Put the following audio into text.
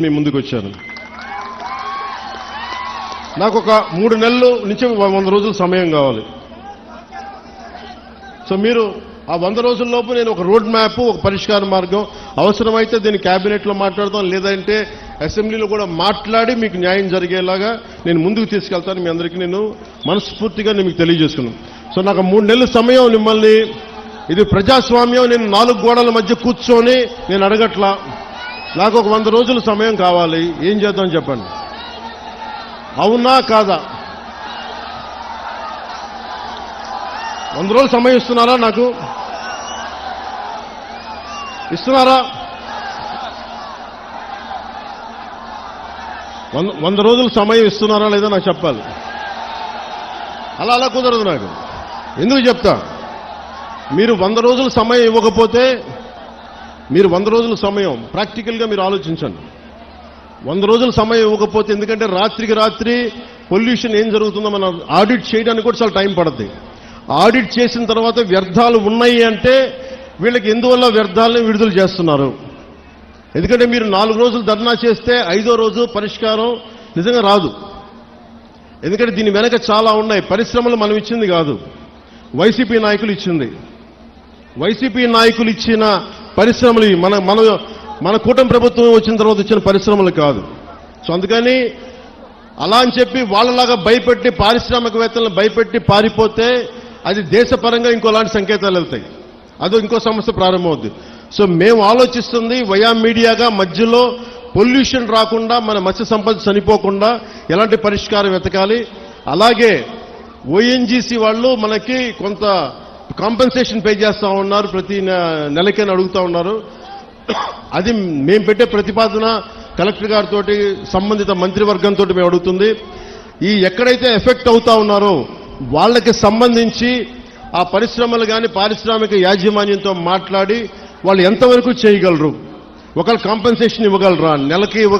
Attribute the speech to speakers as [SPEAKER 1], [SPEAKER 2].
[SPEAKER 1] మీ ముందుకు వచ్చాను. నాకు ఒక 3 నెలల నుంచి 100 రోజుల సమయం కావాలి. సో మీరు ఆ 100 రోజుల్లోపు నేను ఒక రోడ్ మ్యాప్, ఒక పరిష్కార మార్గం, అవసరమైతే దీన్ని క్యాబినెట్లో మాట్లాడతాం, లేదంటే అసెంబ్లీలో కూడా మాట్లాడి మీకు న్యాయం జరిగేలాగా నేను ముందుకు తీసుకెళ్తాను. మీ అందరికీ నేను మనస్ఫూర్తిగా మీకు తెలియజేసుకున్నాను. సో నాకు 3 నెలల సమయం మిమ్మల్ని, ఇది ప్రజాస్వామ్యం, నేను 4 గోడల మధ్య కూర్చొని నేను అడగట్లా. నాకు ఒక 100 రోజుల సమయం కావాలి. ఏం చేద్దాం చెప్పండి, అవునా కాదా? 100 రోజులు సమయం ఇస్తున్నారా? నాకు ఇస్తున్నారా? 100 రోజుల సమయం ఇస్తున్నారా లేదా నాకు చెప్పాలి. అలా కుదరదు నాకు. ఎందుకు చెప్తా, మీరు 100 రోజుల సమయం ఇవ్వకపోతే, మీరు 100 రోజుల సమయం ప్రాక్టికల్గా మీరు ఆలోచించండి. 100 రోజుల సమయం ఇవ్వకపోతే, ఎందుకంటే రాత్రికి రాత్రి పొల్యూషన్ ఏం జరుగుతుందో మనం ఆడిట్ చేయడానికి కూడా చాలా టైం పడుతుంది. ఆడిట్ చేసిన తర్వాత వ్యర్థాలు ఉన్నాయి అంటే వీళ్ళకి ఎందువల్ల వ్యర్థాలను విడుదల చేస్తున్నారు. ఎందుకంటే మీరు 4 రోజులు ధర్నా చేస్తే 5వ రోజు పరిష్కారం నిజంగా రాదు. ఎందుకంటే దీని వెనక చాలా ఉన్నాయి. పరిశ్రమలు మనం ఇచ్చింది కాదు, వైసీపీ నాయకులు ఇచ్చింది. వైసీపీ నాయకులు ఇచ్చిన పరిశ్రమలు మన కూటమి ప్రభుత్వం వచ్చిన తర్వాత ఇచ్చిన పరిశ్రమలు కాదు. సో అందుకని అలా అని చెప్పి వాళ్ళలాగా భయపెట్టి, పారిశ్రామికవేత్తలను భయపెట్టి పారిపోతే అది దేశపరంగా ఇంకోలాంటి సంకేతాలు వెళ్తాయి, అదో ఇంకో సమస్య ప్రారంభమవుద్ది. సో మేము ఆలోచిస్తుంది వయా మీడియాగా మధ్యలో పొల్యూషన్ రాకుండా, మన మత్స్య సంపద చనిపోకుండా ఎలాంటి పరిష్కారం వెతకాలి. అలాగే ఓఎన్జీసీ వాళ్ళు మనకి కొంత కాంపెన్సేషన్ పే చేస్తూ ఉన్నారు, ప్రతి నెలకైనా అడుగుతూ ఉన్నారు. అది మేము పెట్టే ప్రతిపాదన కలెక్టర్ గారితో, సంబంధిత మంత్రివర్గంతో మేము అడుగుతుంది. ఈ ఎక్కడైతే ఎఫెక్ట్ అవుతా ఉన్నారో వాళ్ళకి సంబంధించి ఆ పరిశ్రమలు కానీ పారిశ్రామిక యాజమాన్యంతో మాట్లాడి వాళ్ళు ఎంతవరకు చేయగలరు, ఒకళ్ళు కాంపెన్సేషన్ ఇవ్వగలరా, నెలకి